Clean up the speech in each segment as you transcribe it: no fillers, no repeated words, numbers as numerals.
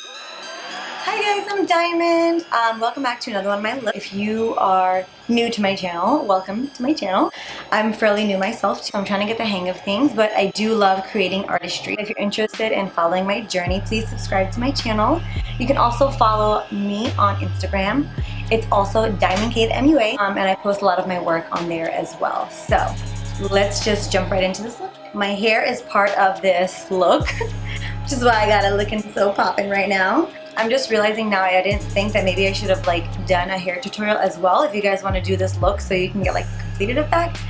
Hi guys, I'm Diamond. Welcome back to another one of my looks. If you are new to my channel, welcome to my channel. I'm fairly new myself, so I'm trying to get the hang of things, but I do love creating artistry. If you're interested in following my journey, please subscribe to my channel. You can also follow me on Instagram. It's also diamondkthemua, and I post a lot of my work on there as well. So let's just jump right into this look. My hair is part of this look, which is why I got it looking so poppin' right now. I'm just realizing now I didn't think that maybe I should have done a hair tutorial as well if you guys want to do this look so you can get the completed effect.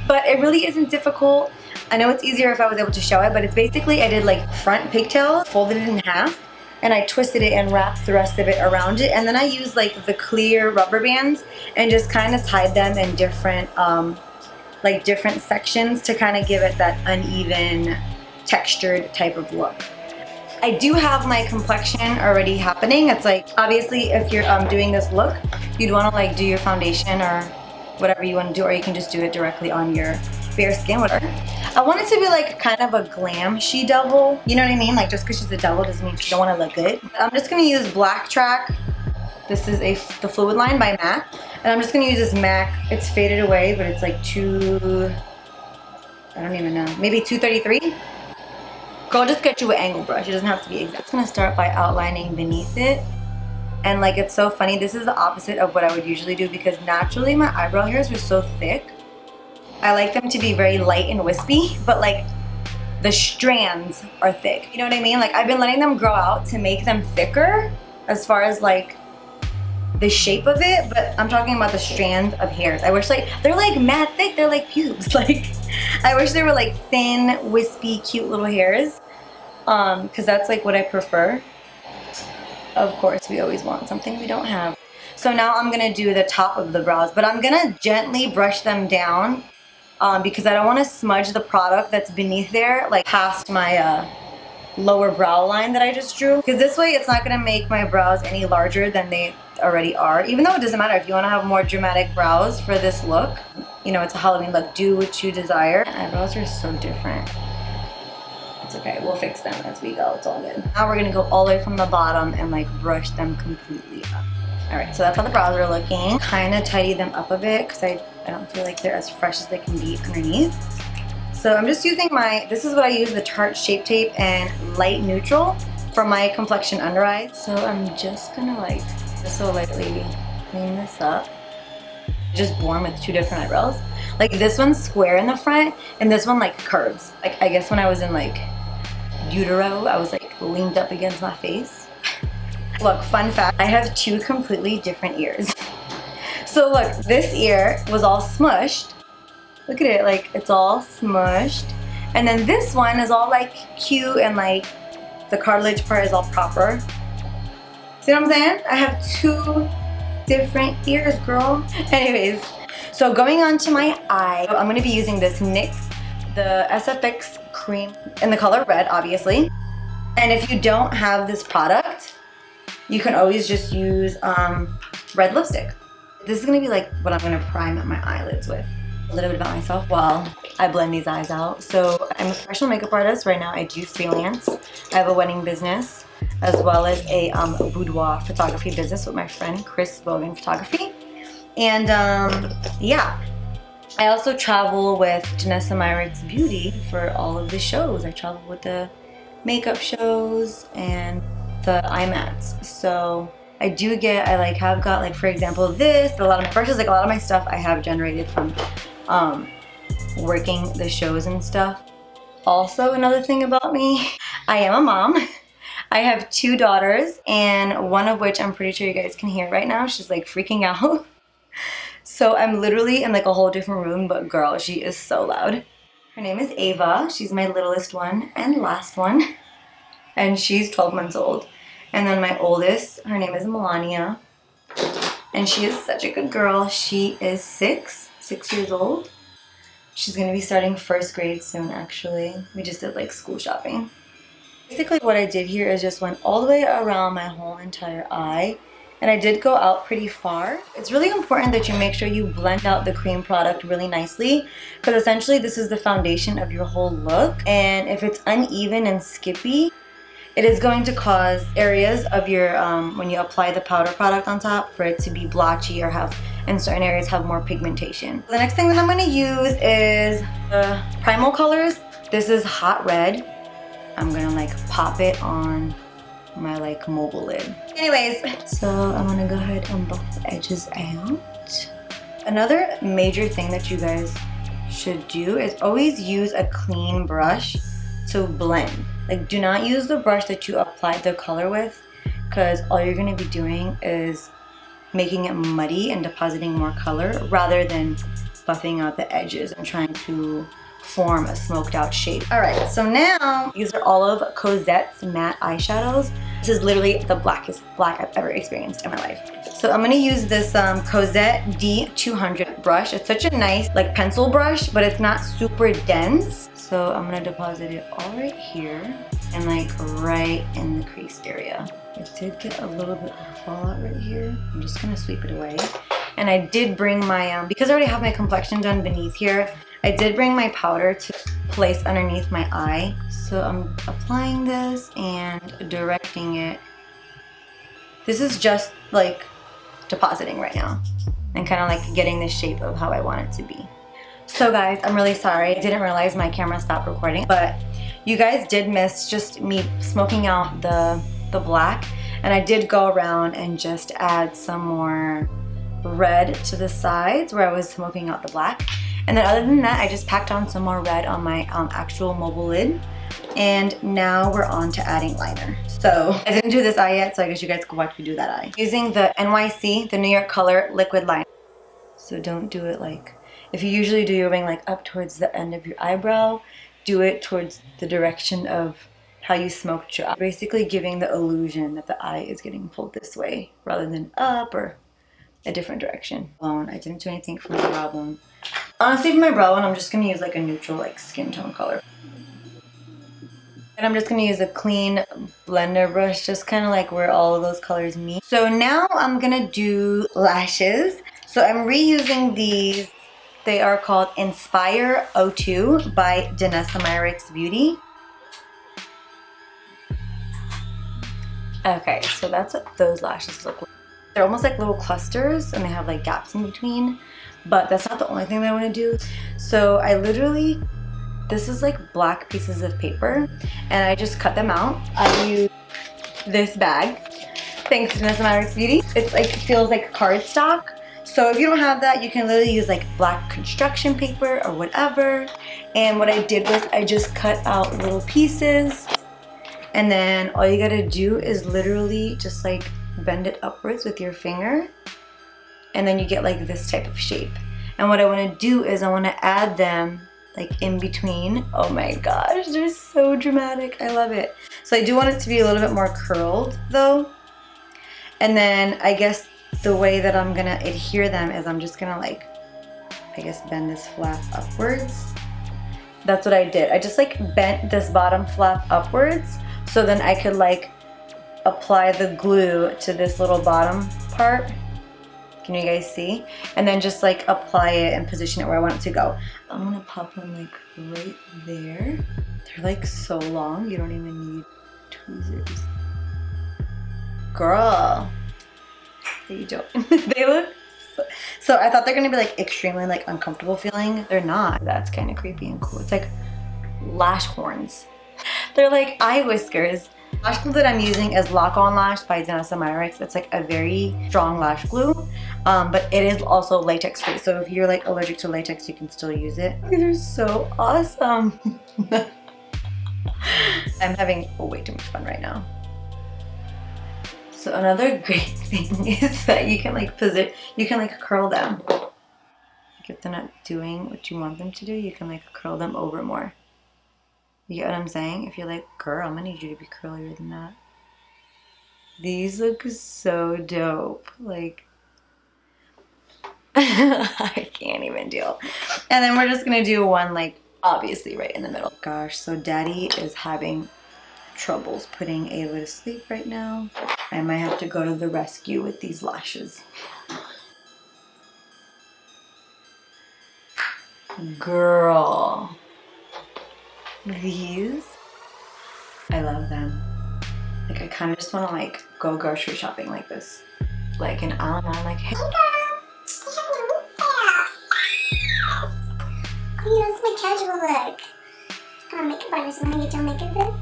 But it really isn't difficult. I know it's easier if I was able to show it, but it's basically I did front pigtail, folded it in half, and I twisted it and wrapped the rest of it around it. And then I used the clear rubber bands and just kind of tied them in different different sections to kind of give it that uneven textured type of look. I do have my complexion already happening. It's obviously if you're doing this look, you'd want to do your foundation or whatever you want to do, or you can just do it directly on your bare skin, whatever. I want it to be kind of a glam she-devil, you know what I mean? Just because she's a devil doesn't mean she don't want to look good. I'm just going to use Blacktrack. This is the Fluidline by MAC. And I'm just going to use this MAC. It's faded away, but it's I don't even know, maybe 233? Girl, just get you an angle brush. It doesn't have to be exact. I'm just gonna start by outlining beneath it. And it's so funny. This is the opposite of what I would usually do because naturally my eyebrow hairs are so thick. I like them to be very light and wispy, but the strands are thick. You know what I mean? I've been letting them grow out to make them thicker as far as the shape of it, but I'm talking about the strands of hairs. I wish they're mad thick. They're like pubes. I wish they were thin, wispy, cute little hairs. Because that's what I prefer. Of course, we always want something we don't have. So now I'm gonna do the top of the brows, but I'm gonna gently brush them down because I don't want to smudge the product that's beneath there, past my lower brow line that I just drew. Because this way, it's not gonna make my brows any larger than they already are. Even though it doesn't matter if you want to have more dramatic brows for this look. You know, it's a Halloween look. Do what you desire. Eyebrows are so different. It's okay, we'll fix them as we go, it's all good. Now we're gonna go all the way from the bottom and brush them completely up. All right, so that's how the brows are looking. Kind of tidy them up a bit because I don't feel like they're as fresh as they can be underneath. So I'm just using this is what I use, the Tarte Shape Tape and Light Neutral for my complexion under eyes. So I'm just gonna just so lightly clean this up. Just born with two different eyebrows. This one's square in the front and this one curves. I guess when I was in utero, I was leaned up against my face. Look, fun fact, I have two completely different ears. So look, this ear was all smushed. Look at it, it's all smushed. And then this one is all cute and the cartilage part is all proper. See what I'm saying? I have two different ears, girl. Anyways, so going on to my eye, I'm going to be using this NYX, the SFX cream in the color red, obviously. And if you don't have this product, you can always just use red lipstick. This is going to be what I'm going to prime my eyelids with. A little bit about myself while I blend these eyes out. So I'm a professional makeup artist. Right now I do freelance. I have a wedding business as well as a boudoir photography business with my friend Chris Bogan Photography. And yeah, I also travel with danessa Myricks Beauty for all of the shows. I travel with the makeup shows and the eye mats. So I do get, I have got for example this, a lot of my brushes, a lot of my stuff I have generated from working the shows and stuff. Also, another thing about me, I am a mom. I have two daughters, and one of which I'm pretty sure you guys can hear right now. She's freaking out. So I'm literally in a whole different room, but girl, she is so loud. Her name is Ava. She's my littlest one and last one. And she's 12 months old. And then my oldest, her name is Melania. And she is such a good girl. She is 6 years old. She's gonna be starting first grade soon, actually. We just did school shopping. Basically what I did here is just went all the way around my whole entire eye. And I did go out pretty far. It's really important that you make sure you blend out the cream product really nicely because essentially this is the foundation of your whole look. And if it's uneven and skippy, it is going to cause areas of your, when you apply the powder product on top, for it to be blotchy or have, in certain areas, have more pigmentation. The next thing that I'm gonna use is the primal colors. This is hot red. I'm gonna like pop it on my like mobile lid. Anyways, so I'm gonna go ahead and buff the edges out. Another major thing that you guys should do is always use a clean brush to blend. Like, do not use the brush that you applied the color with, because all you're gonna be doing is making it muddy and depositing more color rather than buffing out the edges and trying to form a smoked out shape. All right, so now these are all of Cozzette's matte eyeshadows. This is literally the blackest black I've ever experienced in my life. So I'm gonna use this Cozzette D200 brush. It's such a nice like pencil brush, but it's not super dense. So I'm gonna deposit it all right here and like right in the crease area. It did get a little bit of fallout right here. I'm just gonna sweep it away. And I did bring my, because I already have my complexion done beneath here, I did bring my powder to place underneath my eye. So I'm applying this and directing it. This is just like depositing right now and kind of like getting the shape of how I want it to be. So guys, I'm really sorry. I didn't realize my camera stopped recording, but you guys did miss just me smoking out the black. And I did go around and just add some more red to the sides where I was smoking out the black. And then other than that, I just packed on some more red on my actual mobile lid. And now we're on to adding liner. So I didn't do this eye yet, so I guess you guys could watch me do that eye. Using the NYC, the New York Color liquid liner. So don't do it like, if you usually do your wing like up towards the end of your eyebrow, do it towards the direction of how you smoked your eye. Basically giving the illusion that the eye is getting pulled this way rather than up or a different direction. I didn't do anything for my brow bone. Honestly, for my brow bone, I'm just gonna use like a neutral like skin tone color. And I'm just gonna use a clean blender brush, just kind of like where all of those colors meet. So now I'm gonna do lashes. So I'm reusing these. They are called Inspire 02 by Danessa Myricks Beauty. Okay, so that's what those lashes look like. They're almost like little clusters and they have like gaps in between, but that's not the only thing that I want to do. So I literally, this is like black pieces of paper and I just cut them out. I use this bag, thanks to Danessa Myricks Beauty. It's like, it feels like cardstock. So if you don't have that, you can literally use like black construction paper or whatever. And what I did was I just cut out little pieces. And then all you gotta do is literally just like bend it upwards with your finger. And then you get like this type of shape. And what I wanna do is I wanna add them like in between. Oh my gosh, they're so dramatic. I love it. So I do want it to be a little bit more curled though. And then I guess the way that I'm gonna adhere them is I'm just gonna like, I guess bend this flap upwards. That's what I did. I just like bent this bottom flap upwards so then I could like apply the glue to this little bottom part. Can you guys see? And then just like apply it and position it where I want it to go. I'm gonna pop one like right there. They're like so long, you don't even need tweezers. Girl, you don't. They look so I thought they're gonna be like extremely like uncomfortable feeling. They're not. That's kind of creepy and cool. It's like lash horns. They're like eye whiskers. Lash glue that I'm using is Lock On Lash by Danessa Myricks. It's like a very strong lash glue, but it is also latex free. So if you're like allergic to latex, you can still use it. These are so awesome. I'm having way too much fun right now. So another great thing is that you can like you can like curl them. Like if they're not doing what you want them to do, you can like curl them over more. You get what I'm saying? If you're like, girl, I'm gonna need you to be curlier than that. These look so dope. Like, I can't even deal. And then we're just gonna do one like, obviously right in the middle. Gosh, so daddy is having troubles putting Ava to sleep right now. I might have to go to the rescue with these lashes. Girl. These, I love them. Like I kind of just want to like go grocery shopping like this. Like an I'm like, hey girl, oh, you know, it's my casual look. I'm a makeup artist. Wanna get your makeup done?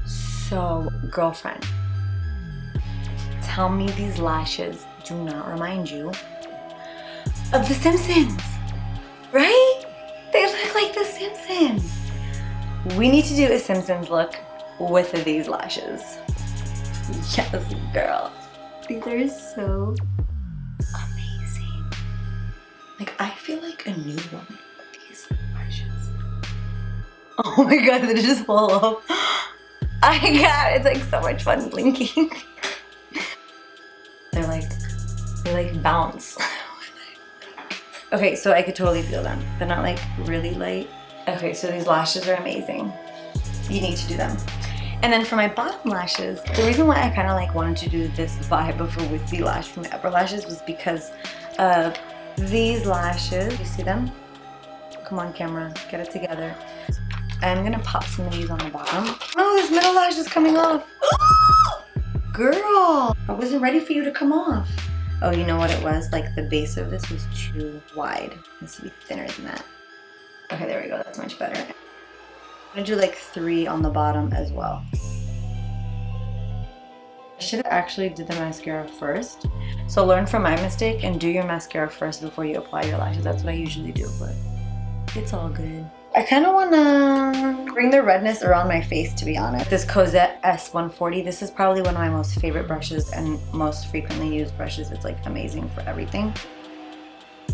So, girlfriend, tell me these lashes do not remind you of The Simpsons, right? They look like The Simpsons. We need to do a Simpsons look with these lashes. Yes, girl. These are so amazing. Like, I feel like a new woman with these lashes. Oh my god, they just fall off. I got it. It's like so much fun blinking. They like bounce. Okay, so I could totally feel them. They're not like really light. Okay, so these lashes are amazing. You need to do them. And then for my bottom lashes, the reason why I kind of like wanted to do this vibe of a wispy lash for my upper lashes was because of these lashes. You see them? Come on camera, get it together. I'm gonna pop some of these on the bottom. No, this middle lash is coming off. Girl, I wasn't ready for you to come off. Oh, you know what it was? Like the base of this was too wide. It needs to be thinner than that. Okay, there we go, that's much better. I'm gonna do like 3 on the bottom as well. I should have actually did the mascara first. So learn from my mistake and do your mascara first before you apply your lashes. That's what I usually do, but it's all good. I kind of want to bring the redness around my face, to be honest. This Cozzette S140, this is probably one of my most favorite brushes and most frequently used brushes. It's like amazing for everything.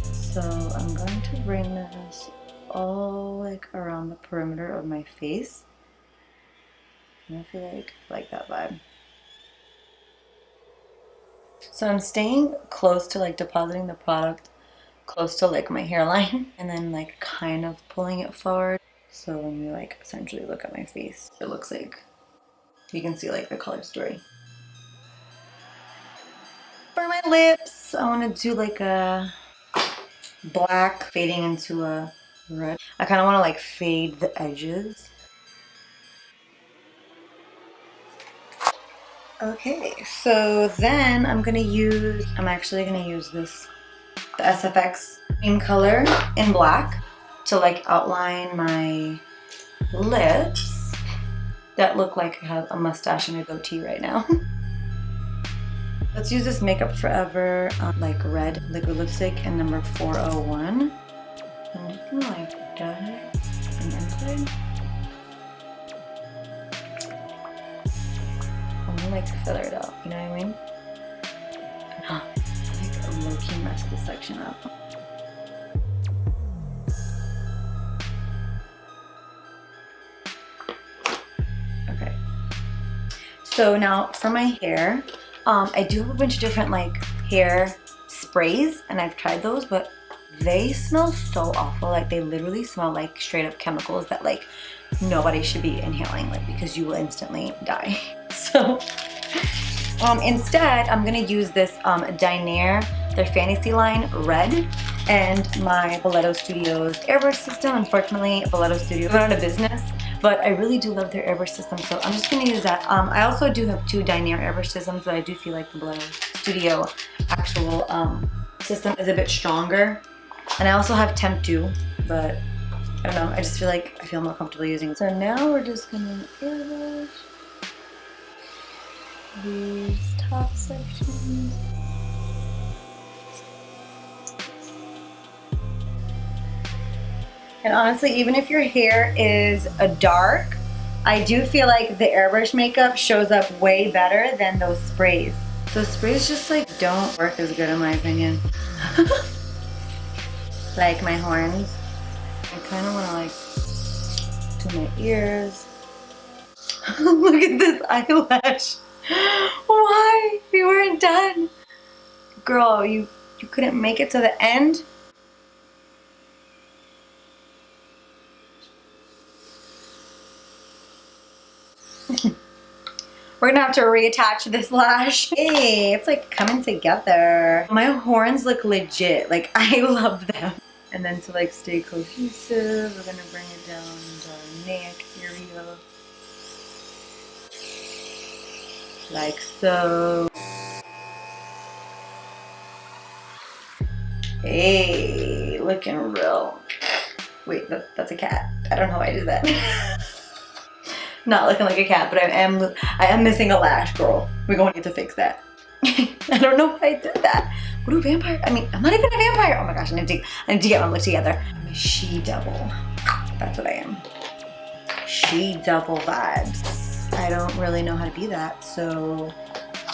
So I'm going to bring this all like around the perimeter of my face. And I feel like that vibe. So I'm staying close to like depositing the product close to like my hairline and then like kind of pulling it forward. So when you like essentially look at my face, it looks like you can see like the color story. For my lips, I want to do like a black fading into a red. I kind of want to like fade the edges. Okay, so then I'm actually gonna use this, the SFX cream color in black to like outline my lips that look like I have a mustache and a goatee right now. Let's use this Makeup Forever like red liquid lipstick in number 401. I'm just gonna like dab it on the inside. I'm gonna like feather it out, you know what I mean? Like low-key mess this section up. Okay. So now for my hair, I do have a bunch of different like hair sprays and I've tried those, but they smell so awful. Like they literally smell like straight up chemicals that like nobody should be inhaling, like because you will instantly die. So instead I'm gonna use this Dinair, their Fantasy line red, and my Boleto Studios airbrush system. Unfortunately, Boleto Studios went out of business, but I really do love their airbrush system, so I'm just gonna use that. I also do have 2 Dinair airbrush systems, but I do feel like the Boleto Studio actual system is a bit stronger. And I also have Temp 2, but I don't know, I just feel like I feel more comfortable using it. So now we're just gonna airbrush these top sections. And honestly, even if your hair is a dark, I do feel like the airbrush makeup shows up way better than those sprays. Those sprays just like don't work as good in my opinion. Like my horns. I kind of want to like do my ears. Look at this eyelash. Why? We weren't done. Girl, you couldn't make it to the end? We're gonna have to reattach this lash. Hey, it's like coming together. My horns look legit. Like I love them. And then to like stay cohesive, we're gonna bring it down into our neck area. like so. Hey, looking real. Wait, that's a cat. I don't know why I did that. Not looking like a cat, but I am missing a lash, girl. We're going to need to fix that. I don't know why I did that. What do vampire? I mean, I'm not even a vampire. Oh my gosh, I need to get my look together. I'm a she devil. That's what I am. She devil vibes. I don't really know how to be that, so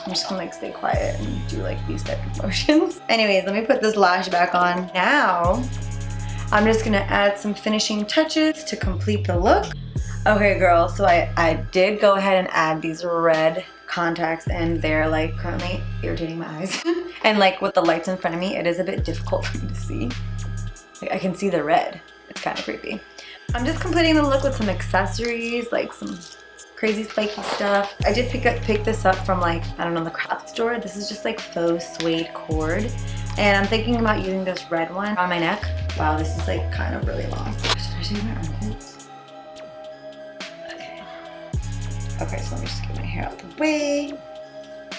I'm just gonna like stay quiet and do like these type of motions. Anyways, let me put this lash back on. Now, I'm just gonna add some finishing touches to complete the look. Okay, girl, so I did go ahead and add these red contacts, and they're like currently irritating my eyes. And like with the lights in front of me, it is a bit difficult for me to see. Like I can see the red. It's kind of creepy. I'm just completing the look with some accessories, like some crazy spiky stuff. I did pick this up from like, I don't know, the craft store. This is just like faux suede cord. And I'm thinking about using this red one on my neck. Wow, this is like kind of really long. Should I shave my armpits? Okay, so let me just get my hair out the way.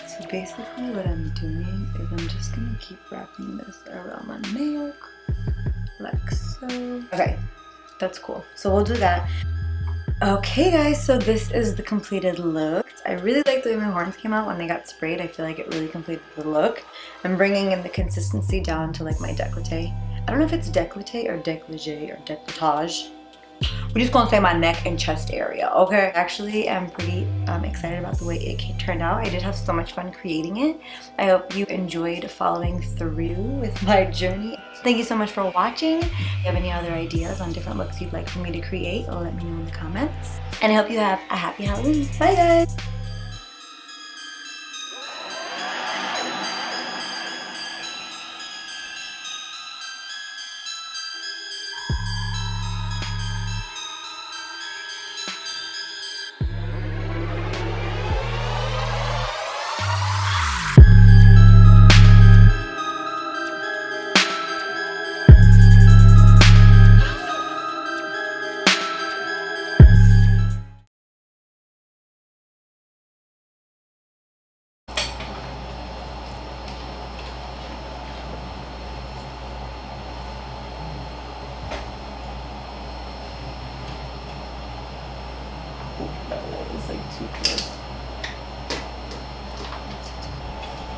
So basically what I'm doing is I'm just gonna keep wrapping this around my neck, like so. Okay, that's cool. So we'll do that. Okay guys, so this is the completed look. I really like the way my horns came out when they got sprayed. I feel like it really completed the look. I'm bringing in the consistency down to like my décolleté. I don't know if it's décolleté or décolleté or décolletage. We're just gonna say my neck and chest area, okay? Actually, I'm pretty excited about the way it turned out. I did have so much fun creating it. I hope you enjoyed following through with my journey. Thank you so much for watching. If you have any other ideas on different looks you'd like for me to create, let me know in the comments. And I hope you have a happy Halloween. Bye guys!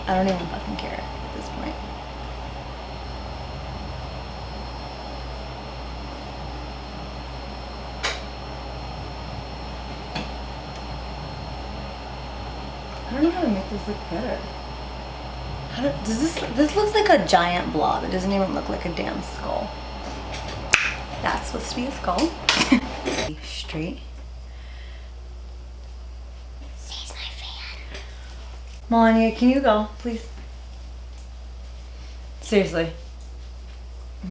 I don't even fucking care at this point. I don't know how to make this look better. This looks like a giant blob. It doesn't even look like a damn skull. That's supposed to be a skull. Straight. She's my fan. Melania, can you go, please? Seriously.